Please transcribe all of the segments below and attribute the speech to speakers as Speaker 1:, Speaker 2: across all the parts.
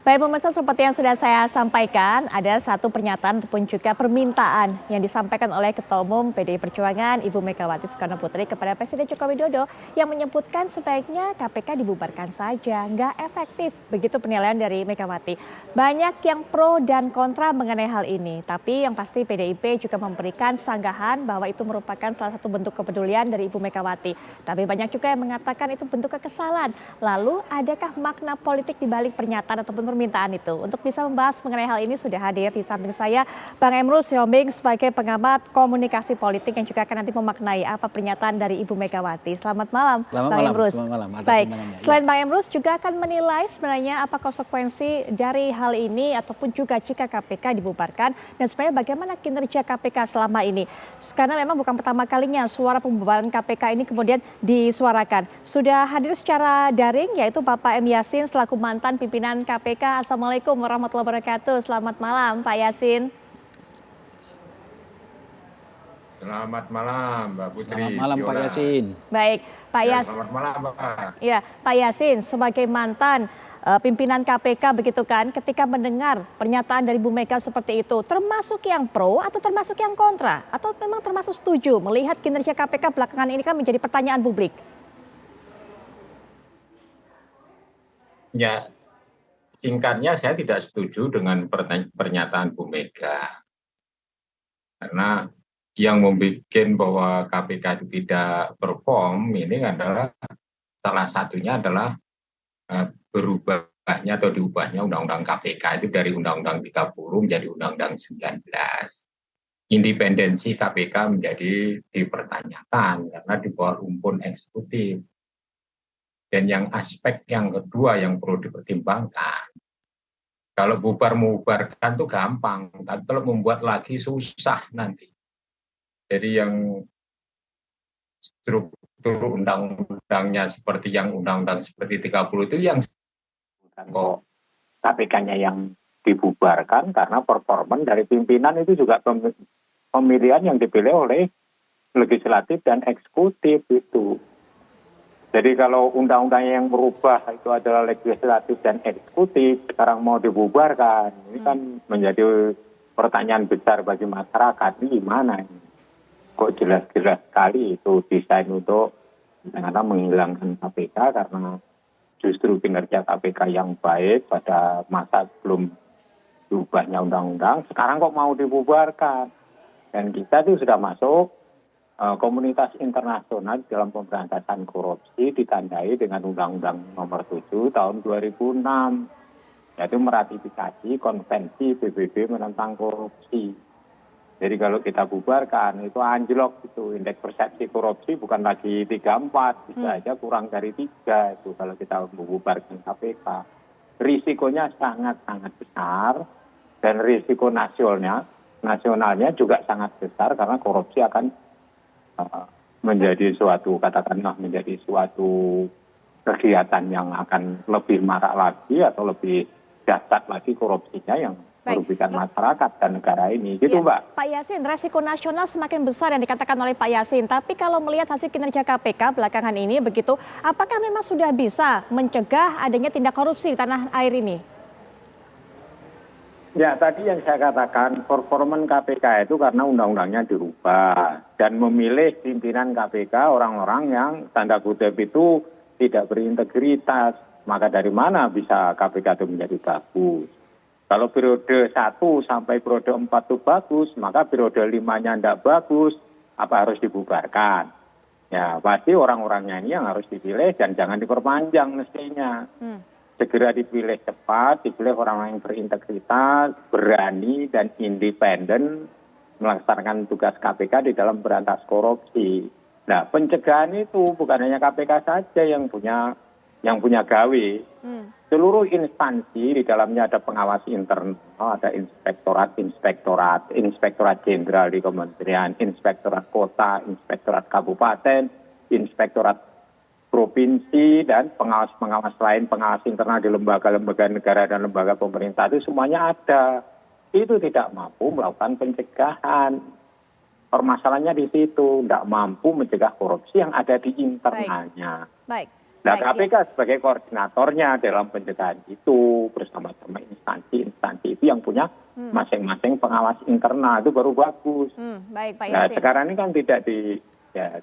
Speaker 1: Baik pemirsa, seperti yang sudah saya sampaikan, ada satu pernyataan ataupun juga permintaan yang disampaikan oleh Ketua Umum PDI Perjuangan Ibu Megawati Soekarno Putri kepada Presiden Joko Widodo yang menyebutkan sebaiknya KPK dibubarkan saja, nggak efektif. Begitu penilaian dari Megawati. Banyak yang pro dan kontra mengenai hal ini, tapi yang pasti PDIP juga memberikan sanggahan bahwa itu merupakan salah satu bentuk kepedulian dari Ibu Megawati. Tapi banyak juga yang mengatakan itu bentuk kekesalan. Lalu adakah makna politik di balik pernyataan ataupun permintaan itu? Untuk bisa membahas mengenai hal ini sudah hadir di samping saya Bang Emrus Yombing sebagai pengamat komunikasi politik yang juga akan nanti memaknai apa pernyataan dari Ibu Megawati. Selamat malam, Bang Emrus.
Speaker 2: Selamat malam.
Speaker 1: Baik, selain Bang Emrus juga akan menilai sebenarnya apa konsekuensi dari hal ini ataupun juga jika KPK dibubarkan dan sebenarnya bagaimana kinerja KPK selama ini. Karena memang bukan pertama kalinya suara pembubaran KPK ini kemudian disuarakan. Sudah hadir secara daring yaitu Bapak M. Yasin selaku mantan pimpinan KPK. Assalamualaikum warahmatullahi wabarakatuh. Selamat malam Pak Yasin.
Speaker 3: Selamat malam Mbak Putri.
Speaker 2: Selamat malam Pak Yasin.
Speaker 1: Baik Pak Yasin.
Speaker 3: Selamat malam Pak.
Speaker 1: Ya Pak Yasin sebagai mantan pimpinan KPK begitu kan, ketika mendengar pernyataan dari Bu Mega seperti itu, termasuk yang pro atau termasuk yang kontra? Atau memang termasuk setuju melihat kinerja KPK belakangan ini kan menjadi pertanyaan publik?
Speaker 3: Ya, singkatnya saya tidak setuju dengan pernyataan Bu Mega. Karena yang membuat bahwa KPK itu tidak perform ini adalah salah satunya adalah berubahnya atau diubahnya Undang-Undang KPK itu dari Undang-Undang 30 menjadi Undang-Undang 19. Independensi KPK menjadi dipertanyakan karena di bawah rumpun eksekutif. Dan yang aspek yang kedua yang perlu dipertimbangkan, kalau bubar-mubarkan itu gampang, tapi kalau membuat lagi susah nanti. Jadi yang struktur undang-undangnya seperti yang undang-undang seperti 30 itu yang
Speaker 4: kok KPK-nya yang dibubarkan karena performan dari pimpinan itu juga pemilihan yang dipilih oleh legislatif dan eksekutif itu. Jadi kalau undang-undang yang berubah itu adalah legislatif dan eksekutif, sekarang mau dibubarkan, ini kan menjadi pertanyaan besar bagi masyarakat, ini gimana ini? Kok jelas-jelas sekali itu desain untuk menghilangkan KPK karena justru kinerja KPK yang baik pada masa sebelum diubahnya undang-undang, sekarang kok mau dibubarkan? Dan kita itu sudah masuk komunitas internasional dalam pemberantasan korupsi ditandai dengan Undang-Undang Nomor 7 Tahun 2006, yaitu meratifikasi Konvensi PBB menentang korupsi. Jadi kalau kita bubarkan itu anjlok itu indeks persepsi korupsi bukan lagi 34, bisa aja kurang dari 3 itu kalau kita membubarkan KPK. Risikonya sangat-sangat besar dan risiko nasionalnya juga sangat besar karena korupsi akan menjadi suatu menjadi suatu kegiatan yang akan lebih marak lagi atau lebih dahsyat lagi korupsinya yang merugikan masyarakat dan negara ini gitu ya, Mbak.
Speaker 1: Pak Yasin, resiko nasional semakin besar yang dikatakan oleh Pak Yasin, tapi kalau melihat hasil kinerja KPK belakangan ini begitu, apakah memang sudah bisa mencegah adanya tindak korupsi di tanah air ini?
Speaker 4: Ya, tadi yang saya katakan, performan KPK itu karena undang-undangnya dirubah. Dan memilih pimpinan KPK orang-orang yang tanda kutip itu tidak berintegritas. Maka dari mana bisa KPK itu menjadi bagus? Kalau periode 1 sampai periode 4 itu bagus, maka periode 5-nya tidak bagus, apa harus dibubarkan? Ya, pasti orang-orangnya ini yang harus dipilih dan jangan diperpanjang mestinya. Segera dipilih cepat, dipilih orang-orang yang berintegritas, berani dan independen melaksanakan tugas KPK di dalam berantas korupsi. Nah, pencegahan itu bukan hanya KPK saja yang punya gawe. Seluruh instansi di dalamnya ada pengawas internal, ada inspektorat jenderal di kementerian, inspektorat kota, inspektorat kabupaten, inspektorat provinsi dan pengawas-pengawas lain, pengawas internal di lembaga-lembaga negara dan lembaga pemerintah itu semuanya ada. Itu tidak mampu melakukan pencegahan. Permasalahannya di situ, tidak mampu mencegah korupsi yang ada di internalnya.
Speaker 1: Baik.
Speaker 4: Nah,
Speaker 1: Baik,
Speaker 4: KPK sebagai koordinatornya dalam pencegahan itu bersama-sama instansi itu yang punya masing-masing pengawas internal itu baru bagus.
Speaker 1: Baik Pak
Speaker 4: Nah,
Speaker 1: Yasin.
Speaker 4: sekarang ini kan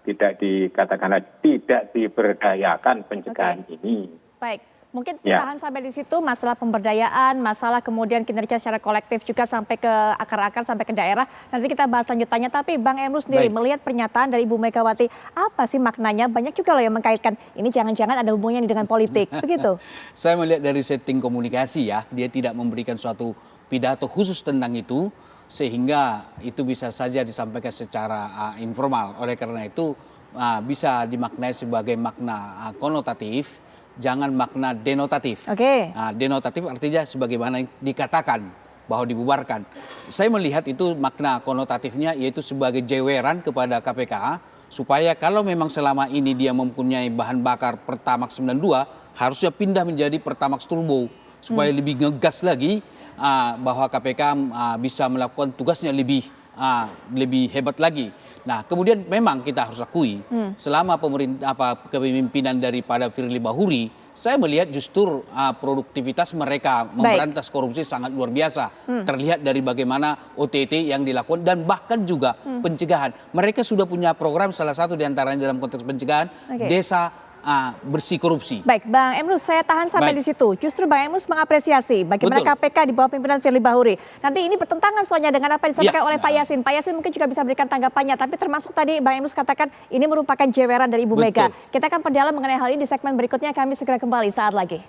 Speaker 4: tidak dikatakanlah tidak diberdayakan pencegahan ini.
Speaker 1: Baik, mungkin
Speaker 4: Ya.
Speaker 1: tahan sampai di situ masalah pemberdayaan, masalah kemudian kinerja secara kolektif juga sampai ke akar-akar, sampai ke daerah. Nanti kita bahas lanjutannya, tapi Bang Emrus sendiri melihat pernyataan dari Ibu Megawati, apa sih maknanya? Banyak juga loh yang mengkaitkan, ini jangan-jangan ada hubungannya dengan politik, begitu?
Speaker 2: Saya melihat dari setting komunikasi ya, dia tidak memberikan suatu pidato khusus tentang itu, sehingga itu bisa saja disampaikan secara informal. Oleh karena itu bisa dimaknai sebagai makna konotatif, jangan makna denotatif.
Speaker 1: Oke.
Speaker 2: Denotatif artinya sebagaimana yang dikatakan bahwa dibubarkan. Saya melihat itu makna konotatifnya yaitu sebagai jeweran kepada KPK supaya kalau memang selama ini dia mempunyai bahan bakar Pertamax 92 harusnya pindah menjadi Pertamax Turbo supaya lebih ngegas lagi bahwa KPK bisa melakukan tugasnya lebih hebat lagi. Nah, kemudian memang kita harus akui selama kepemimpinan daripada Firly Bahuri, saya melihat justru produktivitas mereka memberantas korupsi sangat luar biasa. Terlihat dari bagaimana OTT yang dilakukan dan bahkan juga pencegahan. Mereka sudah punya program, salah satu diantaranya dalam konteks pencegahan desa bersih korupsi.
Speaker 1: Baik, Bang Emrus, saya tahan sampai di situ. Justru Bang Emrus mengapresiasi bagaimana
Speaker 2: Betul.
Speaker 1: KPK di bawah pimpinan Firly Bahuri. Nanti ini bertentangan soalnya dengan apa yang disampaikan oleh Pak Yasin. Pak Yasin mungkin juga bisa berikan tanggapannya, tapi termasuk tadi Bang Emrus katakan ini merupakan jeweran dari Ibu Mega. Kita akan perdalam mengenai hal ini di segmen berikutnya. Kami segera kembali saat lagi.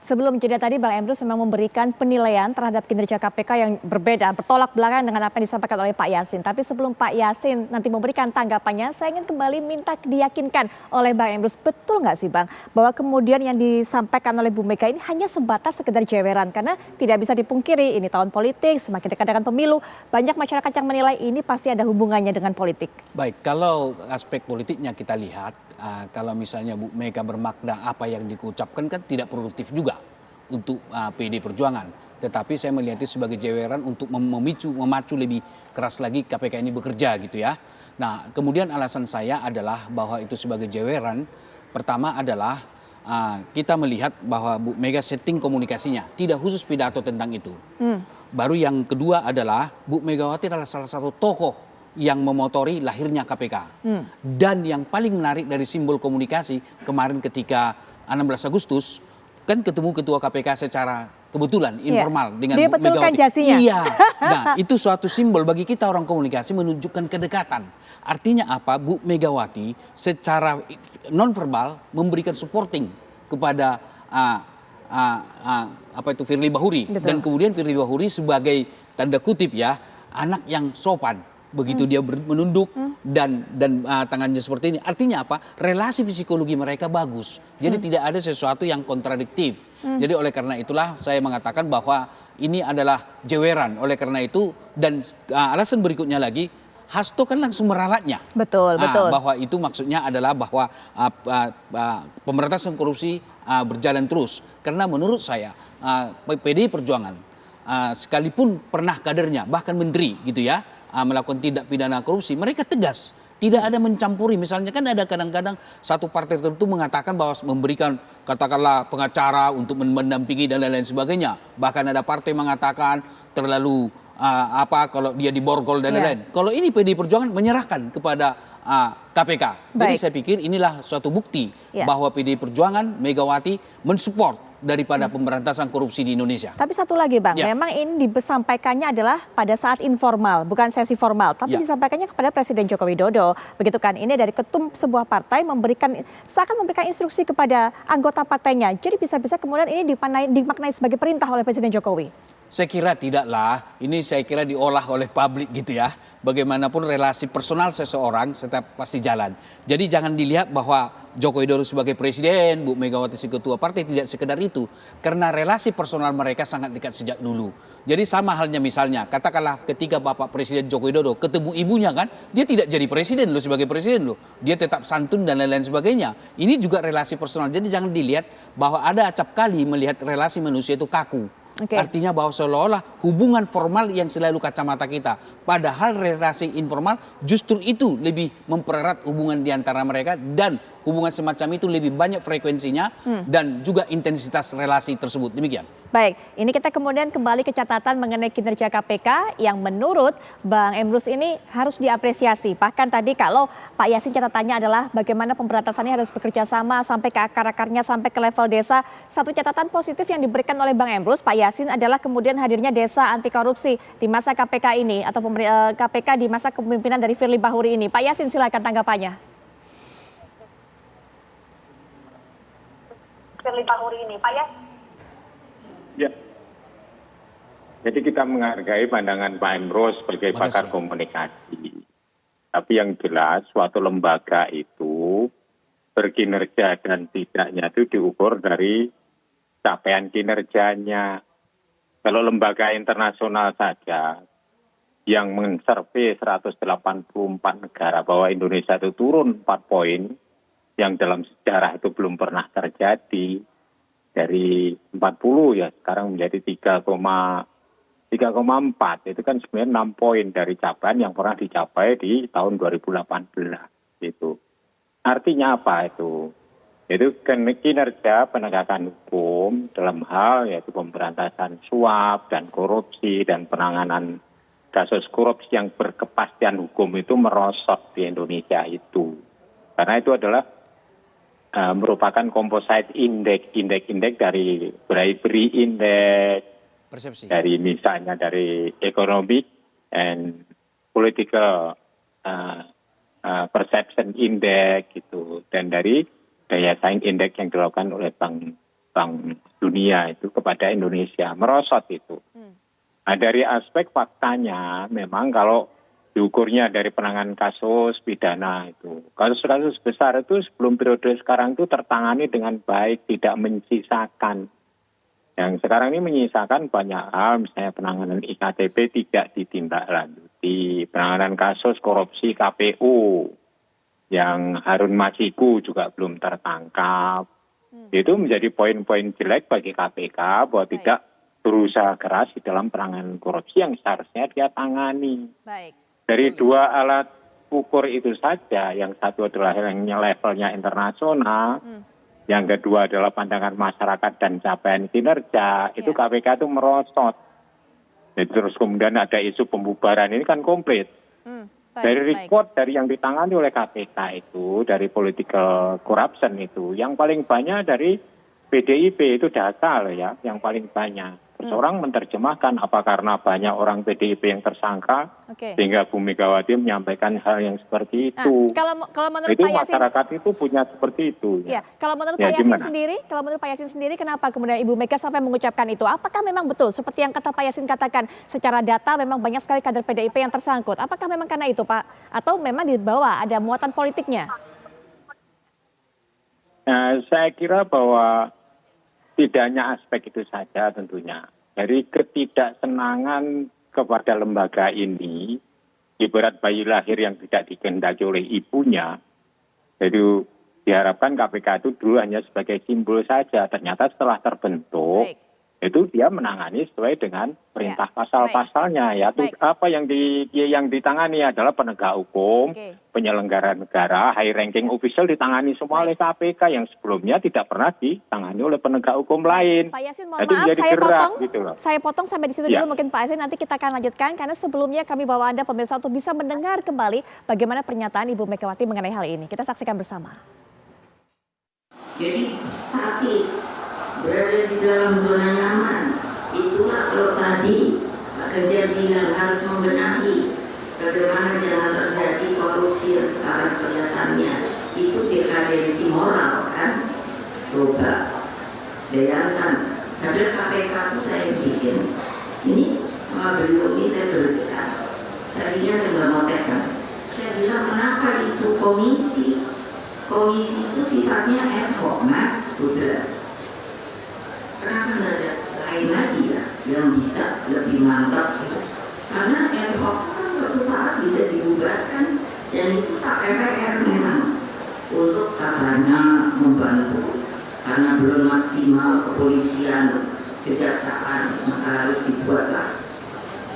Speaker 1: Sebelum jeda tadi Bang Emrus memang memberikan penilaian terhadap kinerja KPK yang berbeda, bertolak belakang dengan apa yang disampaikan oleh Pak Yasin. Tapi sebelum Pak Yasin nanti memberikan tanggapannya, saya ingin kembali minta diyakinkan oleh Bang Emrus, betul nggak sih Bang, bahwa kemudian yang disampaikan oleh Bu Mega ini hanya sebatas sekedar jeweran, karena tidak bisa dipungkiri ini tahun politik, semakin dekat dengan pemilu, banyak masyarakat yang menilai ini pasti ada hubungannya dengan politik.
Speaker 2: Baik, kalau aspek politiknya kita lihat, kalau misalnya Bu Mega bermakna apa yang diucapkan kan tidak produktif juga untuk PD Perjuangan. Tetapi saya melihat itu sebagai jeweran untuk memacu lebih keras lagi KPK ini bekerja gitu ya. Nah, kemudian alasan saya adalah bahwa itu sebagai jeweran, pertama adalah kita melihat bahwa Bu Mega setting komunikasinya, tidak khusus pidato tentang itu. Baru yang kedua adalah Bu Megawati adalah salah satu tokoh yang memotori lahirnya KPK. Dan yang paling menarik dari simbol komunikasi kemarin ketika 16 Agustus kan ketemu ketua KPK secara kebetulan informal dengan
Speaker 1: dia
Speaker 2: Bu
Speaker 1: betulkan
Speaker 2: Megawati.
Speaker 1: jasinya.
Speaker 2: Iya. Nah, itu suatu simbol bagi kita orang komunikasi menunjukkan kedekatan. Artinya apa? Bu Megawati secara nonverbal memberikan supporting kepada Firly Bahuri.
Speaker 1: Betul.
Speaker 2: Dan kemudian Firly Bahuri sebagai tanda kutip ya anak yang sopan. Begitu dia menunduk dan tangannya seperti ini. Artinya apa? Relasi psikologi mereka bagus. Jadi tidak ada sesuatu yang kontradiktif. Jadi oleh karena itulah saya mengatakan bahwa ini adalah jeweran. Oleh karena itu dan alasan berikutnya lagi, Hasto kan langsung meralatnya.
Speaker 1: Betul, betul.
Speaker 2: Bahwa itu maksudnya adalah bahwa pemberantasan korupsi berjalan terus. Karena menurut saya PDI Perjuangan sekalipun pernah kadernya bahkan menteri gitu ya melakukan tindak pidana korupsi, mereka tegas, tidak ada mencampuri. Misalnya kan ada kadang-kadang satu partai tertentu mengatakan bahwa memberikan katakanlah pengacara untuk mendampingi dan lain-lain sebagainya. Bahkan ada partai mengatakan terlalu kalau dia diborgol dan lain-lain. Kalau ini PDI Perjuangan menyerahkan kepada KPK. Jadi saya pikir inilah suatu bukti bahwa PDI Perjuangan Megawati mensupport daripada pemberantasan korupsi di Indonesia.
Speaker 1: Tapi satu lagi Bang, memang ini disampaikannya adalah pada saat informal, bukan sesi formal. Tapi disampaikannya kepada Presiden Joko Widodo. Begitu kan, ini dari ketum sebuah partai seakan memberikan instruksi kepada anggota partainya. Jadi bisa-bisa kemudian ini dimaknai sebagai perintah oleh Presiden Jokowi.
Speaker 2: Saya kira tidaklah. Ini saya kira diolah oleh publik gitu ya. Bagaimanapun relasi personal seseorang tetap pasti jalan. Jadi jangan dilihat bahwa Joko Widodo sebagai presiden, Bu Megawati sebagai ketua partai tidak sekedar itu. Karena relasi personal mereka sangat dekat sejak dulu. Jadi sama halnya misalnya, katakanlah ketika Bapak Presiden Joko Widodo ketemu ibunya kan, dia tidak jadi presiden loh sebagai presiden loh. Dia tetap santun dan lain-lain sebagainya. Ini juga relasi personal. Jadi jangan dilihat bahwa ada acap kali melihat relasi manusia itu kaku. Artinya bahwa seolah-olah hubungan formal yang selalu kacamata kita. Padahal relasi informal justru itu lebih mempererat hubungan di antara mereka dan hubungan semacam itu lebih banyak frekuensinya dan juga intensitas relasi tersebut. Demikian.
Speaker 1: Baik, ini kita kemudian kembali ke catatan mengenai kinerja KPK yang menurut Bang Emrus ini harus diapresiasi. Bahkan tadi kalau Pak Yasin catatannya adalah bagaimana pemberantasannya harus bekerja sama sampai ke akar-akarnya, sampai ke level desa. Satu catatan positif yang diberikan oleh Bang Emrus, Pak Yasin, adalah kemudian hadirnya desa anti korupsi di masa KPK ini atau KPK di masa kepemimpinan dari Firly Bahuri ini. Pak Yasin, silakan tanggapannya. Firly Bahuri ini, Pak Yasin.
Speaker 4: Ya. Jadi kita menghargai pandangan Pak Emrus sebagai pakar komunikasi. Tapi yang jelas suatu lembaga itu berkinerja dan tidaknya itu diukur dari capaian kinerjanya. Kalau lembaga internasional saja yang mensurvei 184 negara bahwa Indonesia itu turun 4 poin, yang dalam sejarah itu belum pernah terjadi. Dari 40 ya sekarang menjadi 3,4. Itu kan sebenarnya 6 poin dari capaian yang pernah dicapai di tahun 2018 itu. Artinya apa itu? Itu kinerja penegakan hukum dalam hal yaitu pemberantasan suap dan korupsi dan penanganan kasus korupsi yang berkepastian hukum itu merosot di Indonesia itu. Karena itu adalah merupakan composite index dari bribery index, persepsi. Dari misalnya dari economic and political perception index gitu, dan dari daya saing index yang dilakukan oleh Bank Dunia itu kepada Indonesia merosot itu. Nah, dari aspek faktanya memang kalau diukurnya dari penanganan kasus pidana itu. Kasus-kasus besar itu sebelum periode sekarang itu tertangani dengan baik, tidak menyisakan. Yang sekarang ini menyisakan banyak hal, misalnya penanganan IKTP tidak ditindaklanjuti, penanganan kasus korupsi KPU, yang Harun Masiku juga belum tertangkap. Itu menjadi poin-poin jelek bagi KPK bahwa tidak berusaha keras di dalam penanganan korupsi yang seharusnya dia tangani.
Speaker 1: Baik.
Speaker 4: Dari dua alat ukur itu saja, yang satu adalah yang levelnya internasional, yang kedua adalah pandangan masyarakat dan capaian kinerja, itu KPK itu merosot. Jadi terus kemudian ada isu pembubaran, ini kan komplit. Dari report dari yang ditangani oleh KPK itu, dari political corruption itu, yang paling banyak dari PDIP itu data loh ya, yang paling banyak. Seorang menerjemahkan apa karena banyak orang PDIP yang tersangka sehingga Bu Megawati menyampaikan hal yang seperti itu.
Speaker 1: Nah, kalau menurut
Speaker 4: itu
Speaker 1: Pak Yasin,
Speaker 4: masyarakat itu punya seperti itu.
Speaker 1: Ya, kalau menurut Pak Yasin sendiri, kenapa kemudian Ibu Mega sampai mengucapkan itu? Apakah memang betul seperti yang kata Pak Yasin katakan, secara data memang banyak sekali kader PDIP yang tersangkut? Apakah memang karena itu, Pak? Atau memang di bawah ada muatan politiknya?
Speaker 4: Nah, saya kira bahwa tidak hanya aspek itu saja tentunya. Dari ketidaksenangan kepada lembaga ini, ibarat bayi lahir yang tidak dikehendaki oleh ibunya, jadi diharapkan KPK itu dulu hanya sebagai simbol saja. Ternyata setelah terbentuk, itu dia menangani sesuai dengan perintah pasal-pasalnya. Ya, apa yang ditangani adalah penegak hukum, penyelenggara negara, high ranking official ditangani semua oleh KPK yang sebelumnya tidak pernah ditangani oleh penegak hukum lain.
Speaker 1: Pak Yasin, mohon maaf, saya potong sampai di situ dulu mungkin Pak Yasin, nanti kita akan lanjutkan karena sebelumnya kami bawa Anda pemirsa untuk bisa mendengar kembali bagaimana pernyataan Ibu Megawati mengenai hal ini. Kita saksikan bersama.
Speaker 5: Jadi statis, berada di dalam zona nyaman. Itulah kalau tadi Pak Ganjar bilang harus membenahi bagaimana jangan terjadi korupsi yang sekarang kelihatannya itu dekadensi moral kan. Coba bayangkan, kader KPK itu saya bikin komisi. Komisi itu sifatnya ad hoc, Mas, udah. Kenapa nggak ada lain lagi ya yang bisa lebih mantap gitu? Karena ad hoc kan suatu saat bisa dibubarkan, dan itu KPPR memang untuk katanya membantu karena belum maksimal kepolisian, kejaksaan, maka harus dibuatlah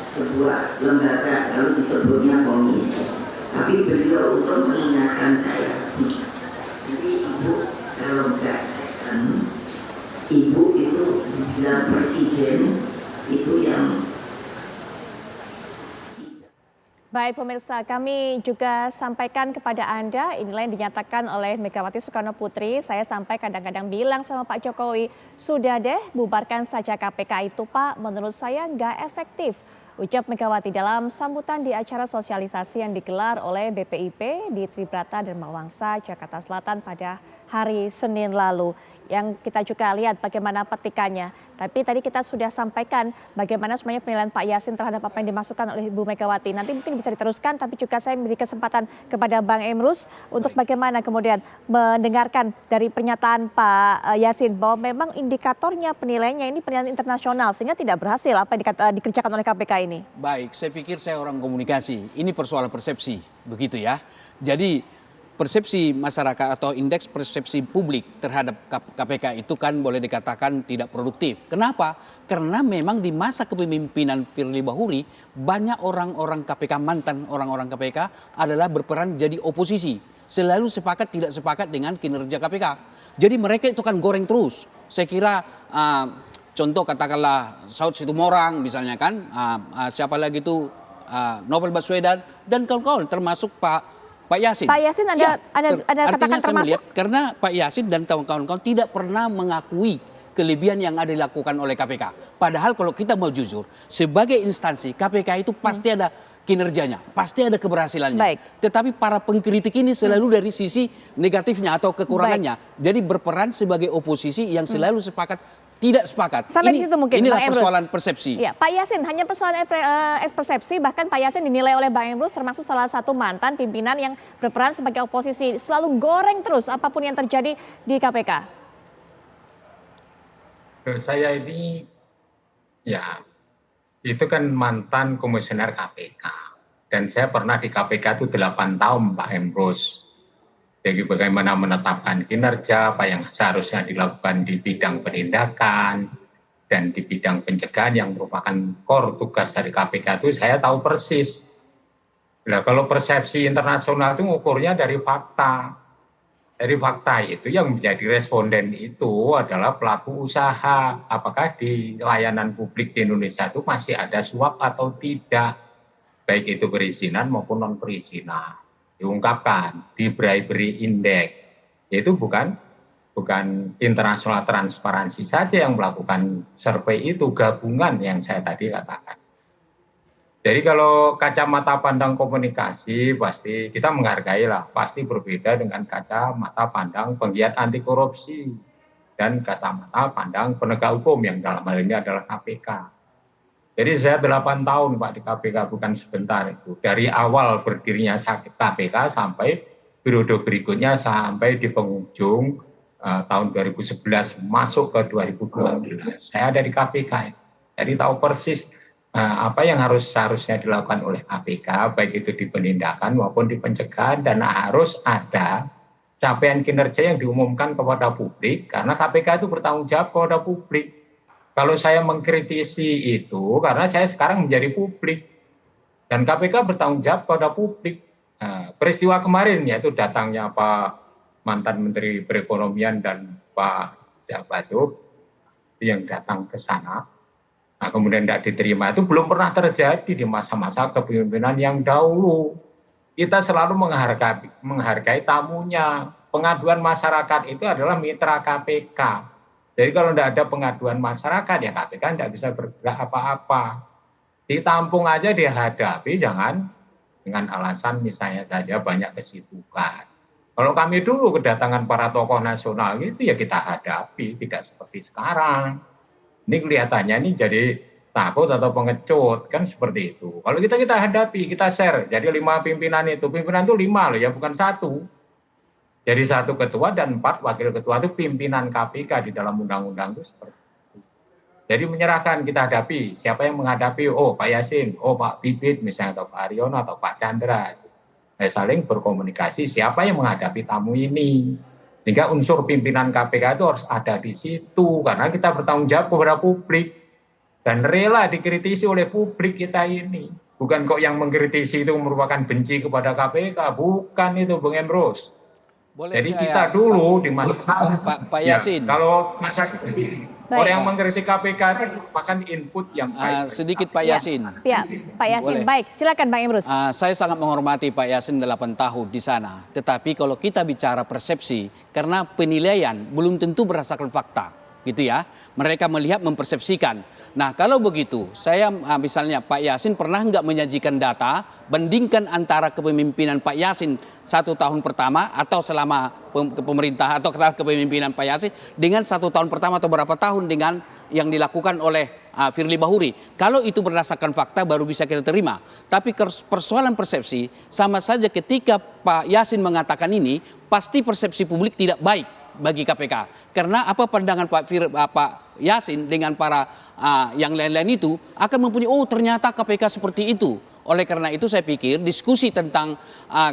Speaker 5: sebuah lembaga lalu disebutnya komisi. Tapi beliau untuk mengingatkan saya, jadi ibu kalau enggak ibu itu dibilang presiden itu yang.
Speaker 1: Baik pemirsa, kami juga sampaikan kepada Anda, inilah yang dinyatakan oleh Megawati Soekarno Putri. Saya sampai kadang-kadang bilang sama Pak Jokowi, sudah deh bubarkan saja KPK itu Pak, menurut saya nggak efektif. Ucap Megawati dalam sambutan di acara sosialisasi yang digelar oleh BPIP di Tribrata Dharmawangsa, Jakarta Selatan pada hari Senin lalu. Yang kita juga lihat bagaimana petikannya. Tapi tadi kita sudah sampaikan bagaimana sebenarnya penilaian Pak Yasin terhadap apa yang dimasukkan oleh Ibu Megawati. Nanti mungkin bisa diteruskan, tapi juga saya memberi kesempatan kepada Bang Emrus untuk bagaimana kemudian mendengarkan dari pernyataan Pak Yasin bahwa memang indikatornya penilaiannya ini penilaian internasional sehingga tidak berhasil apa yang dikerjakan oleh KPK ini.
Speaker 2: Baik, saya pikir saya orang komunikasi. Ini persoalan persepsi, begitu ya. Jadi persepsi masyarakat atau indeks persepsi publik terhadap KPK itu kan boleh dikatakan tidak produktif. Kenapa? Karena memang di masa kepemimpinan Firly Bahuri banyak orang-orang KPK, mantan orang-orang KPK adalah berperan jadi oposisi. Selalu sepakat tidak sepakat dengan kinerja KPK. Jadi mereka itu kan goreng terus. Saya kira contoh katakanlah Saud Situmorang misalnya kan, siapa lagi itu Novel Baswedan dan kawan-kawan termasuk Pak Yasin.
Speaker 1: Pak Yasin ada katakan
Speaker 2: saya
Speaker 1: termasuk?
Speaker 2: melihat karena Pak Yasin dan kawan-kawan tidak pernah mengakui kelebihan yang ada dilakukan oleh KPK. Padahal kalau kita mau jujur, sebagai instansi KPK itu pasti ada kinerjanya, pasti ada keberhasilannya.
Speaker 1: Baik.
Speaker 2: Tetapi para pengkritik ini selalu dari sisi negatifnya atau kekurangannya. Jadi berperan sebagai oposisi yang selalu sepakat tidak sepakat.
Speaker 1: Sampai di situ mungkin,
Speaker 2: inilah
Speaker 1: Bang Emrus.
Speaker 2: persoalan persepsi.
Speaker 1: Ya, Pak Yasin hanya persoalan persepsi, bahkan Pak Yasin dinilai oleh Bang Emrus termasuk salah satu mantan pimpinan yang berperan sebagai oposisi, selalu goreng terus apapun yang terjadi di KPK.
Speaker 3: Saya ini ya itu kan mantan komisioner KPK dan saya pernah di KPK itu 8 tahun Pak Emrus. Jadi bagaimana menetapkan kinerja, apa yang seharusnya dilakukan di bidang penindakan dan di bidang pencegahan yang merupakan core tugas dari KPK itu saya tahu persis. Nah, kalau persepsi internasional itu ngukurnya dari fakta. Dari fakta itu yang menjadi responden itu adalah pelaku usaha. Apakah di layanan publik di Indonesia itu masih ada suap atau tidak, baik itu perizinan maupun non perizinan. Diungkapkan di bribery index, yaitu bukan internasional transparansi saja yang melakukan survei itu, gabungan yang saya tadi katakan. Jadi kalau kacamata pandang komunikasi pasti kita menghargai lah, pasti berbeda dengan kacamata pandang penggiat anti korupsi dan kacamata pandang penegak hukum yang dalam hal ini adalah KPK. Jadi saya 8 tahun Pak di KPK, bukan sebentar itu. Dari awal berdirinya KPK sampai periode berikutnya sampai di penghujung tahun 2011 masuk ke 2012. Saya ada di KPK. Jadi tahu persis apa yang seharusnya dilakukan oleh KPK, baik itu di penindakan maupun di pencegahan, dan harus ada capaian kinerja yang diumumkan kepada publik karena KPK itu bertanggung jawab kepada publik. Kalau saya mengkritisi itu karena saya sekarang menjadi publik dan KPK bertanggung jawab pada publik. Peristiwa kemarin yaitu datangnya Pak mantan Menteri Perekonomian dan Pak siapa itu yang datang ke sana. Nah, kemudian tidak diterima itu belum pernah terjadi di masa-masa kepemimpinan yang dahulu. Kita selalu menghargai tamunya. Pengaduan masyarakat itu adalah mitra KPK. Jadi kalau tidak ada pengaduan masyarakat ya KPK tidak bisa bergerak apa-apa. Ditampung aja dihadapi, jangan dengan alasan misalnya saja banyak kesibukan. Kalau kami dulu kedatangan para tokoh nasional itu ya kita hadapi, tidak seperti sekarang. Ini kelihatannya ini jadi takut atau pengecut, kan seperti itu. Kalau kita hadapi, kita share. Jadi 5 pimpinan itu, pimpinan itu 5 loh ya, bukan 1. Jadi 1 ketua dan 4 wakil ketua itu pimpinan KPK di dalam undang-undang itu seperti itu. Jadi menyerahkan, kita hadapi. Siapa yang menghadapi? Oh Pak Yasin, oh Pak Bibit misalnya, atau Pak Aryono, atau Pak Chandra. Saling berkomunikasi siapa yang menghadapi tamu ini. Sehingga unsur pimpinan KPK itu harus ada di situ. Karena kita bertanggung jawab kepada publik. Dan rela dikritisi oleh publik kita ini. Bukan kok yang mengkritisi itu merupakan benci kepada KPK. Bukan itu Bung Emrus.
Speaker 2: Boleh
Speaker 3: Jadi
Speaker 2: saya,
Speaker 3: kita dulu di masa
Speaker 2: Pak Yasin.
Speaker 3: Ya, kalau masa orang yang mengkritik KPK itu merupakan input yang baik.
Speaker 2: Sedikit Pak Yasin.
Speaker 1: Ya, Pak Yasin,
Speaker 2: Boleh.
Speaker 1: baik. Silakan Bang Emrus.
Speaker 2: Saya sangat menghormati Pak Yasin 8 tahun di sana. Tetapi kalau kita bicara persepsi, karena penilaian belum tentu berdasarkan fakta, gitu ya. Mereka melihat, mempersepsikan. Nah, kalau begitu, saya misalnya Pak Yasin pernah nggak menyajikan data, bandingkan antara kepemimpinan Pak Yasin 1 tahun pertama atau selama pemerintah atau kepemimpinan Pak Yasin dengan 1 tahun pertama atau berapa tahun dengan yang dilakukan oleh Firly Bahuri. Kalau itu berdasarkan fakta baru bisa kita terima. Tapi persoalan persepsi sama saja ketika Pak Yasin mengatakan ini, pasti persepsi publik tidak baik bagi KPK. Karena apa pandangan Pak Yasin dengan para yang lain-lain itu akan mempunyai, oh ternyata KPK seperti itu. Oleh karena itu saya pikir diskusi tentang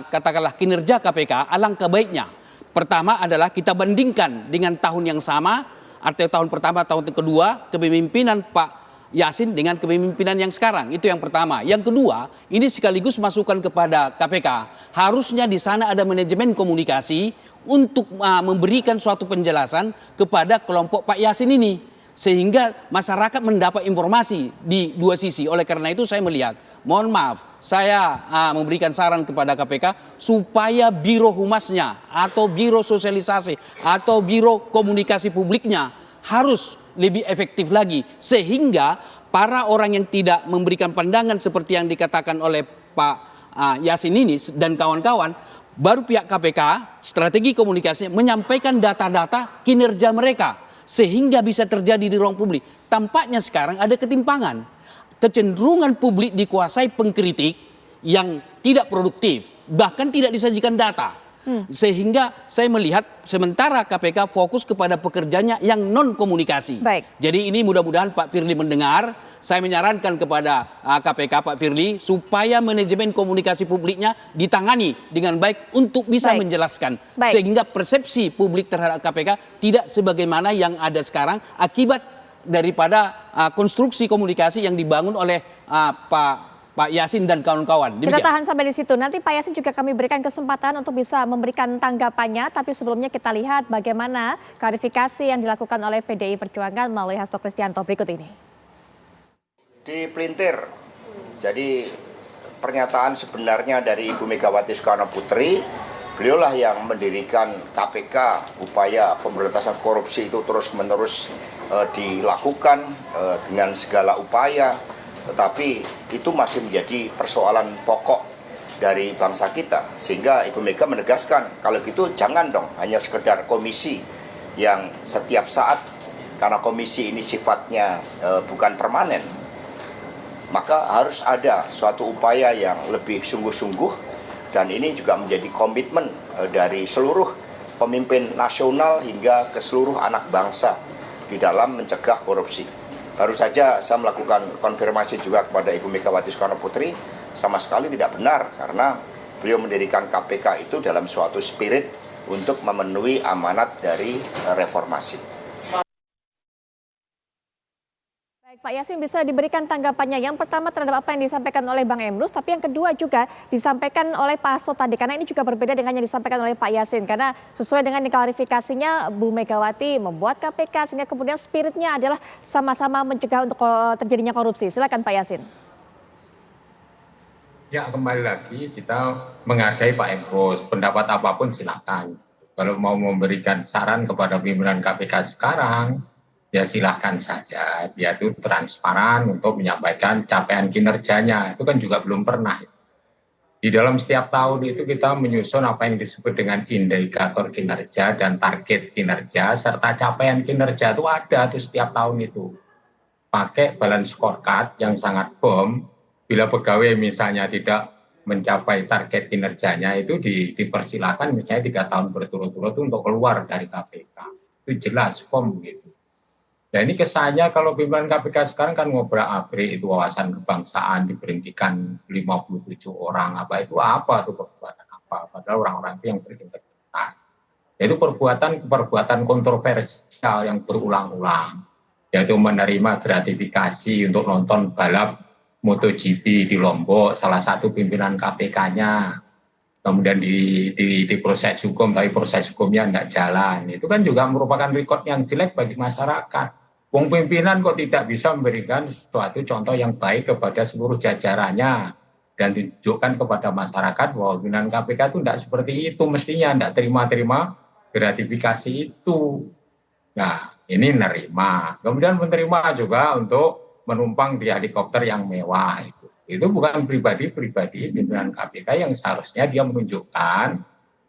Speaker 2: katakanlah kinerja KPK alangkah baiknya. Pertama adalah kita bandingkan dengan tahun yang sama, artinya tahun pertama, tahun kedua, kepemimpinan Pak Yasin dengan kepemimpinan yang sekarang. Itu yang pertama. Yang kedua, ini sekaligus masukan kepada KPK. Harusnya di sana ada manajemen komunikasi untuk memberikan suatu penjelasan kepada kelompok Pak Yasin ini. Sehingga masyarakat mendapat informasi di dua sisi. Oleh karena itu saya melihat, mohon maaf, saya memberikan saran kepada KPK supaya biro humasnya atau biro sosialisasi atau biro komunikasi publiknya harus lebih efektif lagi. Sehingga para orang yang tidak memberikan pandangan seperti yang dikatakan oleh Pak Yasin ini dan kawan-kawan, baru pihak KPK strategi komunikasinya menyampaikan data-data kinerja mereka sehingga bisa terjadi di ruang publik. Tampaknya sekarang ada ketimpangan. Kecenderungan publik dikuasai pengkritik yang tidak produktif, bahkan tidak disajikan data. Sehingga saya melihat sementara KPK fokus kepada pekerjaannya yang non komunikasi.
Speaker 1: Baik.
Speaker 2: Jadi ini mudah-mudahan Pak Firly mendengar. Saya menyarankan kepada KPK Pak Firly supaya manajemen komunikasi publiknya ditangani dengan baik untuk bisa menjelaskan. Sehingga persepsi publik terhadap KPK tidak sebagaimana yang ada sekarang akibat daripada konstruksi komunikasi yang dibangun oleh Pak Yasin dan kawan-kawan.
Speaker 1: Kita tahan sampai di situ. Nanti Pak Yasin juga kami berikan kesempatan untuk bisa memberikan tanggapannya. Tapi sebelumnya kita lihat bagaimana klarifikasi yang dilakukan oleh PDI Perjuangan melalui Hasto Kristianto berikut ini.
Speaker 6: Dipelintir. Jadi pernyataan sebenarnya dari Ibu Megawati Soekarno Putri, beliaulah yang mendirikan KPK. Upaya pemberantasan korupsi itu terus-menerus dilakukan dengan segala upaya. Tetapi itu masih menjadi persoalan pokok dari bangsa kita. Sehingga Ibu Mega menegaskan, kalau gitu jangan dong hanya sekedar komisi yang setiap saat, karena komisi ini sifatnya bukan permanen. Maka harus ada suatu upaya yang lebih sungguh-sungguh, dan ini juga menjadi komitmen dari seluruh pemimpin nasional hingga ke seluruh anak bangsa di dalam mencegah korupsi. Baru saja saya melakukan konfirmasi juga kepada Ibu Megawati Soekarno Putri, sama sekali tidak benar karena beliau mendirikan KPK itu dalam suatu spirit untuk memenuhi amanat dari reformasi.
Speaker 1: Baik, Pak Yasin bisa diberikan tanggapannya. Yang pertama terhadap apa yang disampaikan oleh Bang Emrus, tapi yang kedua juga disampaikan oleh Pak Hasto tadi. Karena ini juga berbeda dengan yang disampaikan oleh Pak Yasin. Karena sesuai dengan klarifikasinya, Bu Megawati membuat KPK sehingga kemudian spiritnya adalah sama-sama mencegah untuk terjadinya korupsi. Silakan Pak Yasin.
Speaker 3: Ya, kembali lagi kita menghargai Pak Emrus. Pendapat apapun silakan. Kalau mau memberikan saran kepada pimpinan KPK sekarang, ya silahkan saja. Dia itu transparan untuk menyampaikan capaian kinerjanya. Itu kan juga belum pernah. Di dalam setiap tahun itu kita menyusun apa yang disebut dengan indikator kinerja dan target kinerja serta capaian kinerja itu ada tuh setiap tahun itu. pakai balance scorecard yang sangat firm. Bila pegawai misalnya tidak mencapai target kinerjanya itu dipersilakan misalnya 3 tahun berturut-turut untuk keluar dari KPK. Itu jelas firm gitu. Nah ini kesannya kalau pimpinan KPK sekarang kan ngobrak-abrik itu wawasan kebangsaan diberhentikan 57 orang apa tuh perbuatan apa? Padahal orang-orang itu yang berintegritas. Itu perbuatan kontroversial yang berulang-ulang, yaitu menerima gratifikasi untuk nonton balap MotoGP di Lombok, salah satu pimpinan KPK-nya, kemudian diproses hukum, tapi proses hukumnya tidak jalan. Itu kan juga merupakan rekod yang jelek bagi masyarakat. Wong pimpinan kok tidak bisa memberikan suatu contoh yang baik kepada seluruh jajarannya dan ditunjukkan kepada masyarakat bahwa pimpinan KPK itu tidak seperti itu mestinya, tidak terima-terima gratifikasi itu. Nah, ini nerima. Kemudian menerima juga untuk menumpang di helikopter yang mewah itu. Itu bukan pribadi-pribadi pimpinan KPK yang seharusnya dia menunjukkan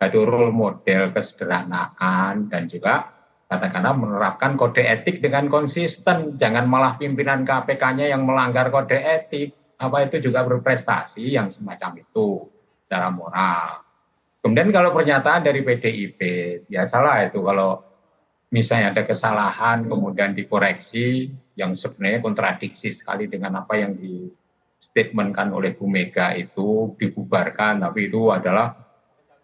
Speaker 3: satu role model kesederhanaan dan juga katakanlah menerapkan kode etik dengan konsisten. Jangan malah pimpinan KPK-nya yang melanggar kode etik. Apa itu juga berprestasi yang semacam itu secara moral. Kemudian kalau pernyataan dari PDIP, biasalah itu kalau misalnya ada kesalahan kemudian dikoreksi yang sebenarnya kontradiksi sekali dengan apa yang di statementkan oleh Bu Mega itu dibubarkan, tapi itu adalah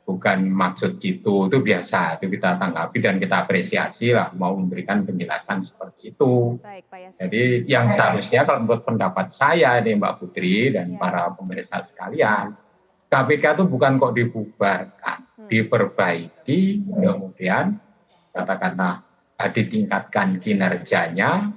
Speaker 3: bukan maksud itu biasa, itu kita tanggapi dan kita apresiasi lah mau memberikan penjelasan seperti itu.
Speaker 1: Baik, Pak Yasin.
Speaker 3: Jadi yang seharusnya kalau menurut pendapat saya nih Mbak Putri dan para pemirsa sekalian, KPK itu bukan kok dibubarkan, diperbaiki, kemudian katakanlah ditingkatkan kinerjanya,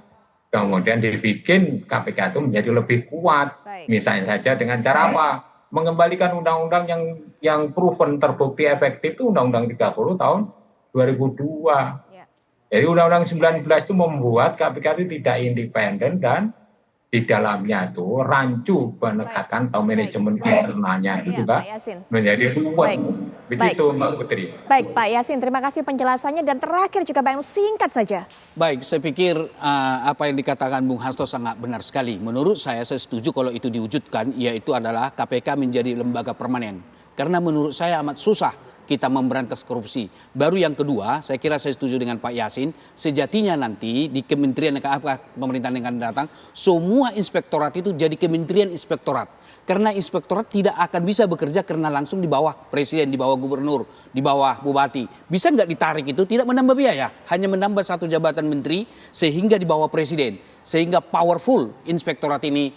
Speaker 3: kemudian dibikin KPK itu menjadi lebih kuat.
Speaker 1: Baik.
Speaker 3: Misalnya saja dengan cara apa? Mengembalikan undang-undang yang proven terbukti efektif itu Undang-Undang 30 tahun 2002.
Speaker 1: Ya.
Speaker 3: Jadi Undang-Undang 19 itu membuat KPK itu tidak independen dan di dalamnya itu rancu penegakan atau manajemen internalnya itu
Speaker 1: Ya,
Speaker 3: juga
Speaker 1: Pak Yasin.
Speaker 3: menjadi ruwet.
Speaker 1: Baik.
Speaker 3: Begitu Mbak Putri.
Speaker 1: Baik, Pak Yasin, terima kasih penjelasannya dan terakhir juga Pak Emrus singkat saja.
Speaker 2: Baik, saya pikir apa yang dikatakan Bung Hasto sangat benar sekali. Menurut saya setuju kalau itu diwujudkan, yaitu adalah KPK menjadi lembaga permanen. Karena menurut saya amat susah kita memberantas korupsi. Baru yang kedua, saya kira saya setuju dengan Pak Yasin, sejatinya nanti di kementerian pemerintahan yang akan datang, semua inspektorat itu jadi kementerian inspektorat. Karena inspektorat tidak akan bisa bekerja karena langsung di bawah presiden, di bawah gubernur, di bawah bupati. Bisa nggak ditarik itu tidak menambah biaya, hanya menambah 1 jabatan menteri sehingga di bawah presiden. Sehingga powerful inspektorat ini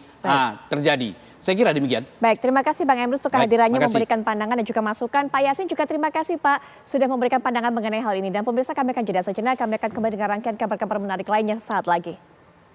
Speaker 2: terjadi. Saya kira demikian.
Speaker 1: Baik, terima kasih Bang Emrus untuk kehadirannya,
Speaker 2: makasih.
Speaker 1: memberikan pandangan dan juga masukan. Pak Yasin juga terima kasih Pak sudah memberikan pandangan mengenai hal ini. Dan pemirsa, kami akan jeda sejenak, kami akan kembali dengan rangkaian kabar-kabar menarik lainnya saat lagi.